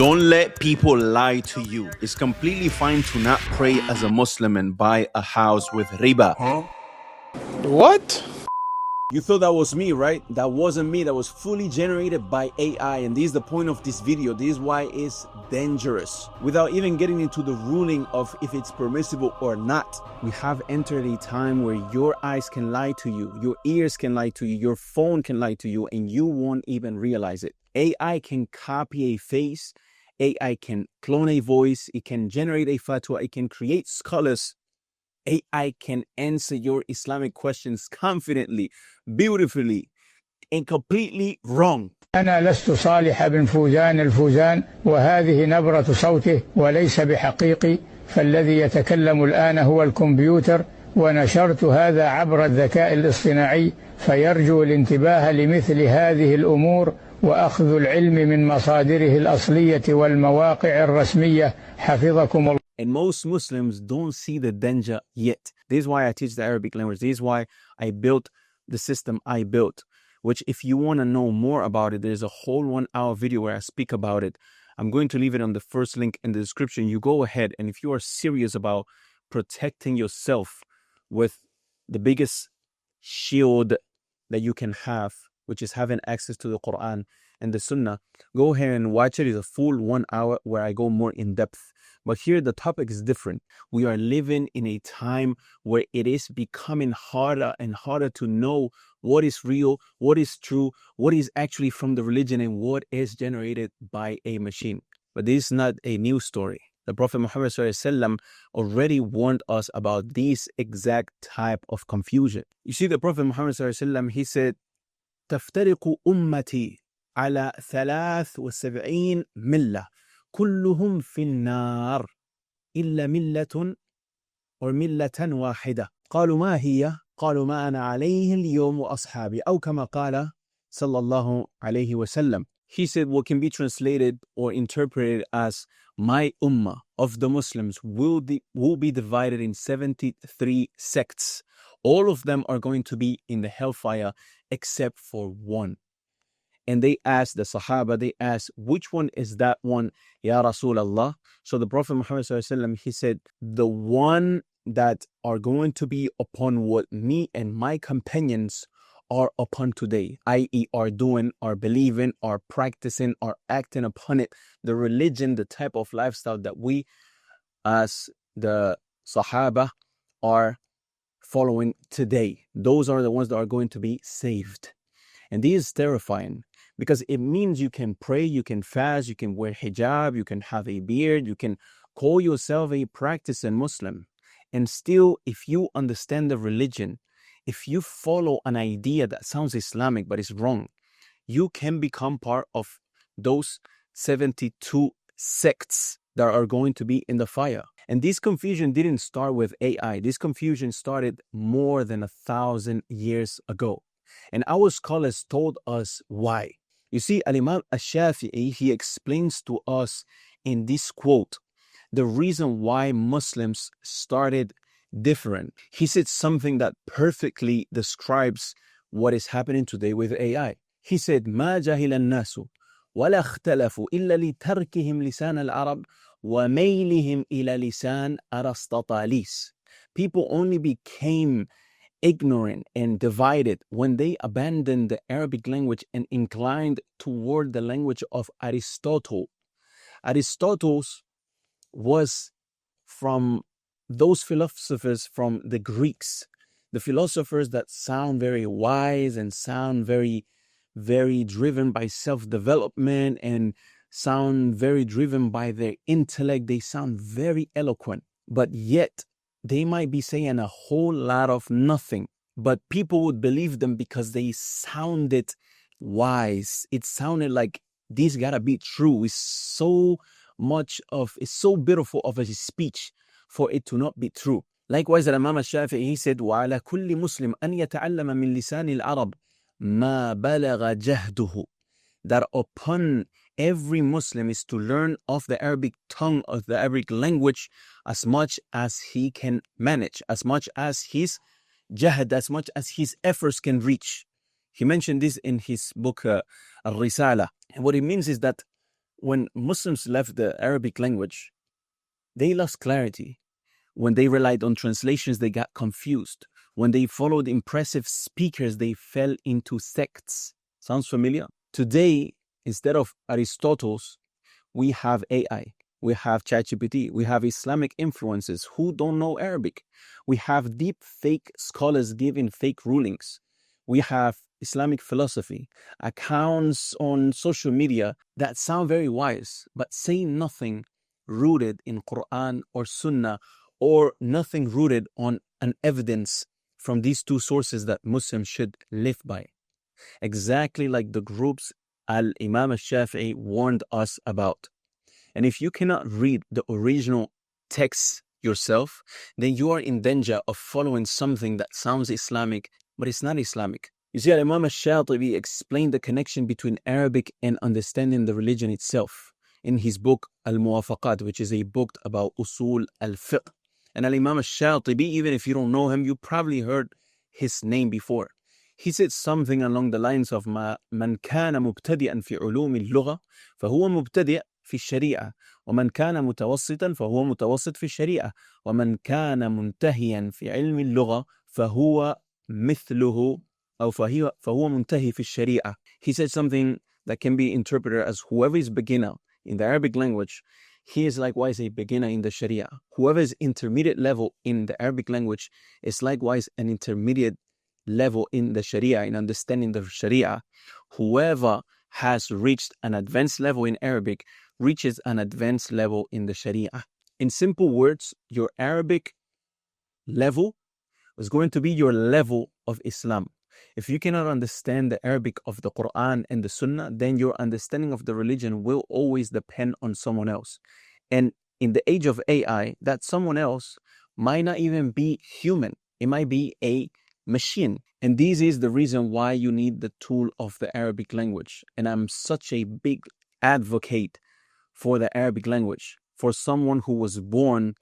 Don't let people lie to you. It's completely fine to not pray as a Muslim and buy a house with riba. What? You thought that was me, right? That wasn't me. That was fully generated by AI. And this is the point of this video. This is why it's dangerous. Without even getting into the ruling of if it's permissible or not, we have entered a time where your eyes can lie to you, your ears can lie to you, your phone can lie to you, and you won't even realize it. AI can copy a face, AI can clone a voice, it can generate a fatwa, it can create scholars. AI can answer your Islamic questions confidently, beautifully, and completely wrong. أنا لست صالح بن فوزان الفوزان وهذه نبرة صوته وليس بحقيقي، فالذي يتكلم الآن هو الكمبيوتر، ونشرت هذا عبر الذكاء الاصطناعي، فيرجو الانتباه لمثل هذه الأمور وأخذ العلم من مصادره الأصلية والمواقع الرسمية حفظكم الله. And most Muslims don't see the danger yet. This is why I teach the Arabic language. This is why I built the system I built, which if you want to know more about it, there's a whole 1 hour video where I speak about it. I'm going to leave it on the first link in the description. You go ahead, and if you are serious about protecting yourself with the biggest shield that you can have, which is having access to the Quran and the Sunnah, go ahead and watch it. It's a full 1 hour where I go more in depth. But here the topic is different. We are living in a time where it is becoming harder and harder to know what is real, what is true, what is actually from the religion, and what is generated by a machine. But this is not a new story. The Prophet Muhammad SAW already warned us about this exact type of confusion. You see, the Prophet Muhammad SAW, he said, تفترق أمتي على 73 ملة كلهم في النار إلا ملة أو ملة واحدة قالوا ما هي؟ قالوا ما أنا عليه اليوم وأصحابي أو كما قال صلى الله عليه وسلم. He said what can be translated or interpreted as my ummah of the Muslims will be divided in 73 sects. All of them are going to be in the hellfire except for one. And they asked the Sahaba, they asked, which one is that one, Ya Rasulullah? So the Prophet Muhammad SAW, he said, the one that are going to be upon what me and my companions are upon today, i.e. are doing, are believing, are practicing, are acting upon it, the religion, the type of lifestyle that we as the Sahaba are following today. Those are the ones that are going to be saved. And this is terrifying because it means you can pray, you can fast, you can wear hijab, you can have a beard, you can call yourself a practicing Muslim. And still, if you understand the religion, if you follow an idea that sounds Islamic but is wrong, you can become part of those 72 sects that are going to be in the fire. And this confusion didn't start with AI. This confusion started more than 1,000 years ago. And our scholars told us why. You see, Al-Imam Al-Shafi'i, he explains to us in this quote the reason why Muslims started different. He said something that perfectly describes what is happening today with AI. He said, ما جهل الناس ولا اختلفوا إلا لتركهم لسان العرب وميلهم إلى لسان أرسطاطاليس. People only became ignorant and divided when they abandoned the Arabic language and inclined toward the language of Aristotle. Aristotle was from those philosophers from the Greeks, the philosophers that sound very wise and sound very, very driven by self-development and sound very driven by their intellect. They sound very eloquent, but yet they might be saying a whole lot of nothing, but people would believe them because they sounded wise. It sounded like this gotta be true. It's so beautiful of a speech for it to not be true. Likewise, Imam Shafi'i, he said, وَعَلَى كُلِّ مُسْلِمْ أَنْ يَتَعَلَّمَ مِنْ لِسَانِ الْعَرَبِ مَا بَلَغَ جَهْدُهُ. That upon every Muslim is to learn of the Arabic tongue, of the Arabic language, as much as he can manage, as much as his jahd, as much as his efforts can reach. He mentioned this in his book, Al-Risala. And what it means is that when Muslims left the Arabic language, they lost clarity. When they relied on translations, they got confused. When they followed impressive speakers, they fell into sects. Sounds familiar? Today, instead of Aristotle's, we have AI. We have ChatGPT. We have Islamic influences who don't know Arabic. We have deep fake scholars giving fake rulings. We have Islamic philosophy, accounts on social media that sound very wise, but say nothing rooted in Quran or Sunnah, or nothing rooted on an evidence from these two sources that Muslims should live by. Exactly like the groups Al-Imam al-Shafi'i warned us about. And if you cannot read the original text yourself, then you are in danger of following something that sounds Islamic, but it's not Islamic. You see, Imam al-Shatibi explained the connection between Arabic and understanding the religion itself in his book Al-Muwafaqat, which is a book about usul al-fiqh. And Imam al-Shatibi, even if you don't know him, you probably heard his name before. He said something along the lines of من كان مبتدئا في علوم اللغة فهو مبتدئ في الشريعة ومن كان متوسطا فهو متوسط في الشريعة ومن كان منتهيا في علم اللغة فهو مثله أو فهو منتهي في الشريعة. He said something that can be interpreted as whoever is beginner in the Arabic language, he is likewise a beginner in the Sharia. Whoever is intermediate level in the Arabic language is likewise an intermediate level in the Sharia, in understanding the Sharia. Whoever has reached an advanced level in Arabic reaches an advanced level in the Sharia. In simple words, your Arabic level is going to be your level of Islam. If you cannot understand the Arabic of the Quran and the Sunnah, then your understanding of the religion will always depend on someone else. And in the age of AI, that someone else might not even be human. It might be a machine. And this is the reason why you need the tool of the Arabic language. And I'm such a big advocate for the Arabic language, for someone who was born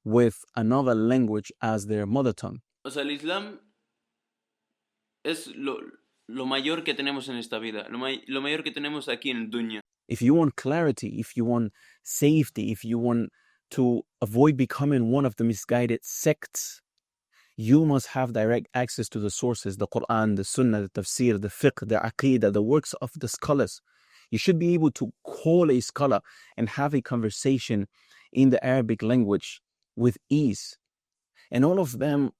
with another language as their mother tongue. O sea, el Islam es lo mayor que tenemos en esta vida, lo mayor que tenemos aquí en dunya. If you want clarity, if you want safety, if you want to avoid becoming one of the misguided sects, you must have direct access to the sources, the Quran, the Sunnah, the Tafsir, the Fiqh, the Aqidah, the works of the scholars. You should be able to call a scholar and have a conversation in the Arabic language with ease. And all of them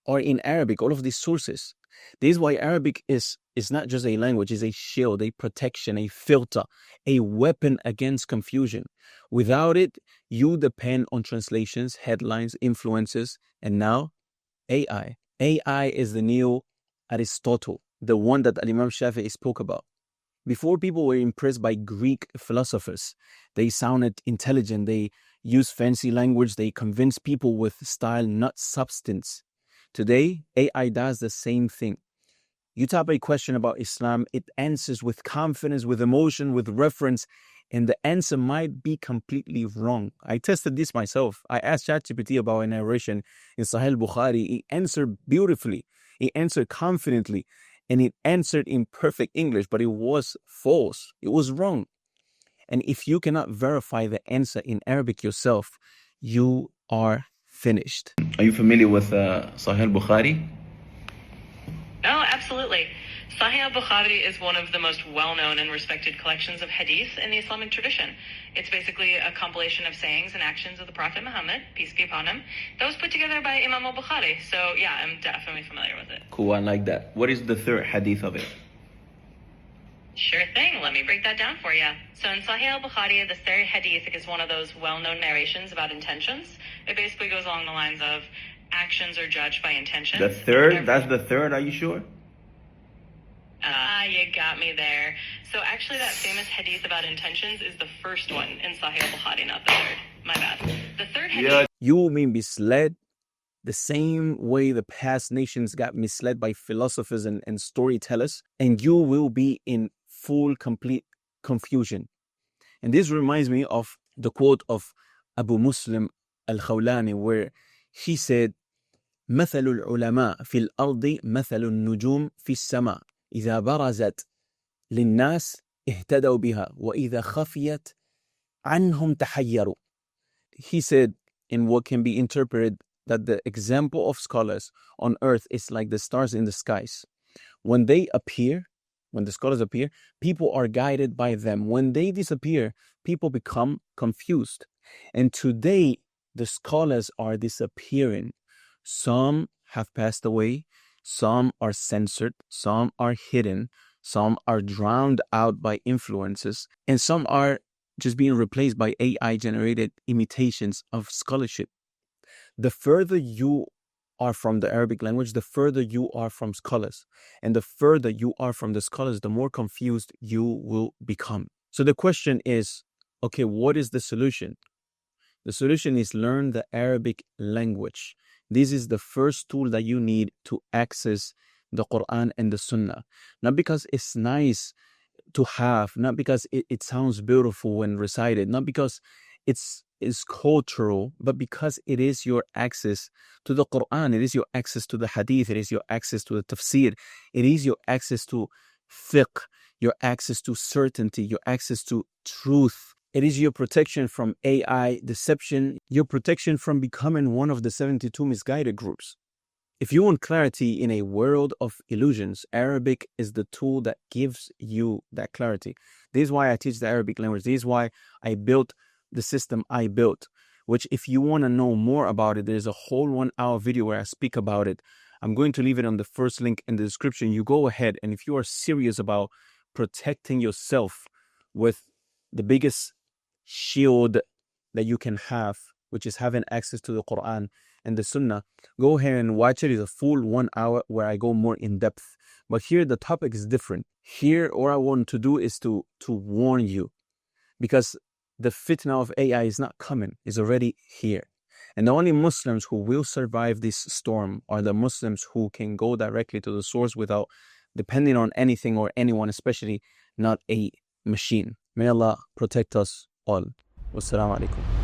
are in Arabic, all of these sources. This is why Arabic is not just a language, it's a shield, a protection, a filter, a weapon against confusion. Without it, you depend on translations, headlines, influences, and now AI. AI is the new Aristotle, the one that Imam Shafi'i spoke about. Before, people were impressed by Greek philosophers. They sounded intelligent, they used fancy language, they convinced people with style, not substance. Today, AI does the same thing. You type a question about Islam, it answers with confidence, with emotion, with reference, and the answer might be completely wrong. I tested this myself. I asked ChatGPT about a narration in Sahih Bukhari. It answered beautifully. It answered confidently. And it answered in perfect English, but it was false. It was wrong. And if you cannot verify the answer in Arabic yourself, you are finished. Are you familiar with Sahih Bukhari? Oh, absolutely. Sahih al-Bukhari is one of the most well-known and respected collections of hadith in the Islamic tradition. It's basically a compilation of sayings and actions of the Prophet Muhammad, peace be upon him, that was put together by Imam al-Bukhari. So yeah, I'm definitely familiar with it. Cool, I like that. What is the third hadith of it? Sure thing. Let me break that down for you. So in Sahih al-Bukhari, the third hadith is one of those well-known narrations about intentions. It basically goes along the lines of actions are judged by intentions. The third? That's the third, are you sure? You got me there. So actually that famous hadith about intentions is the first one in Sahih al-Bukhari, not the third. My bad. The third hadith... Yeah. You will be misled the same way the past nations got misled by philosophers and storytellers, and you will be in full, complete confusion. And this reminds me of the quote of Abu Muslim al-Khawlani, where he said, مثل العلماء في الأرض مثل النجوم في السماء إذا برزت للناس اهتدوا بها وإذا خفيت عنهم تحيروا. He said, in what can be interpreted, that the example of scholars on earth is like the stars in the skies. When they appear, when the scholars appear, people are guided by them. When they disappear, people become confused. And today, the scholars are disappearing. Some have passed away, some are censored, some are hidden, some are drowned out by influences, and some are just being replaced by AI generated imitations of scholarship. The further you are from the Arabic language, the further you are from scholars. And the further you are from the scholars, the more confused you will become. So the question is, okay, what is the solution? The solution is learn the Arabic language. This is the first tool that you need to access the Quran and the Sunnah. Not because it's nice to have, not because it sounds beautiful when recited, not because it's cultural, but because it is your access to the Quran, it is your access to the Hadith, it is your access to the Tafsir, it is your access to fiqh, your access to certainty, your access to truth. It is your protection from AI deception, your protection from becoming one of the 72 misguided groups. If you want clarity in a world of illusions, Arabic is the tool that gives you that clarity. This is why I teach the Arabic language. This is why I built the system I built, which if you want to know more about it, there's a whole 1 hour video where I speak about it. I'm going to leave it on the first link in the description. You go ahead, and if you are serious about protecting yourself with the biggest shield that you can have, which is having access to the Quran and the Sunnah, go ahead and watch it. It's a full 1 hour where I go more in depth. But here the topic is different. Here, all I want to do is to warn you, because the fitna of AI is not coming, it's already here. And the only Muslims who will survive this storm are the Muslims who can go directly to the source without depending on anything or anyone, especially not a machine. May Allah protect us all. Wassalamu alaikum.